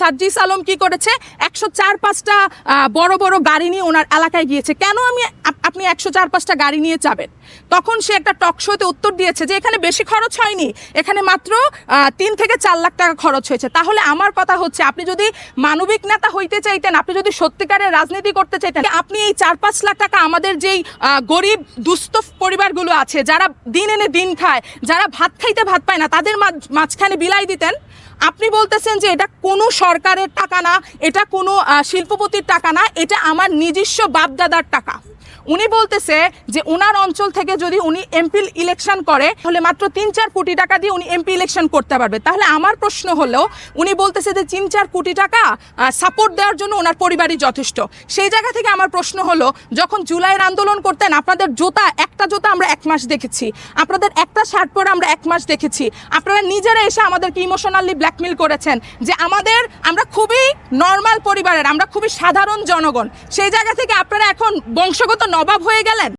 সার্জিস আলম কি করেছে 104-5টা বড় বড় গাড়ি নিয়ে ওনার এলাকায় গিয়েছে। কেন আপনি 104-5টা গাড়ি নিয়ে যাবেন? তখন সে একটা টক শোতে উত্তর দিয়েছে যে এখানে বেশি খরচ হয়নি, এখানে মাত্র 3 থেকে 4 লাখ টাকা খরচ হয়েছে। তাহলে আমার কথা হচ্ছে, আপনি যদি মানবিক নেতা হইতে চাইতেন, আপনি যদি সত্যিকারের রাজনীতি করতে চাইতেন, আপনি এই 4-5 লাখ টাকা আমাদের যেই গরিব দুস্থ পরিবারগুলো আছে, যারা দিন এনে দিন খায়, যারা ভাত খাইতে ভাত পায় না, তাদের মাঝখানে বিলাই দিতেন। আপনি বলতেছেন যে এটা কোনো সরকারের টাকা না, এটা কোনো শিল্পপতির টাকা না, এটা আমার নিজস্ব বাপদাদার টাকা। উনি বলতেছে যে ওনার অঞ্চল থেকে যদি উনি এমপি ইলেকশন করে তাহলে মাত্র 3-4 কোটি টাকা দিয়ে উনি এমপি ইলেকশন করতে পারবে। তাহলে আমার প্রশ্ন হলো, উনি বলতেছে যে 3-4 কোটি টাকা সাপোর্ট দেওয়ার জন্য ওনার পরিবারই যথেষ্ট। সেই জায়গা থেকে আমার প্রশ্ন হলো, যখন জুলাইয়ের আন্দোলন করতেন আপনাদের একটা জুতা আমরা 1 মাস দেখেছি, আপনাদের একটা শার্ট পরে আমরা 1 মাস দেখেছি, আপনারা নিজেরা এসে আমাদেরকে ইমোশনালি ব্ল্যাকমেল করেছেন যে আমরা খুবই নর্মাল পরিবারের, আমরা খুবই সাধারণ জনগণ। সেই জায়গা থেকে আপনারা এখন বংশগত নবাব হয়ে গেলেন।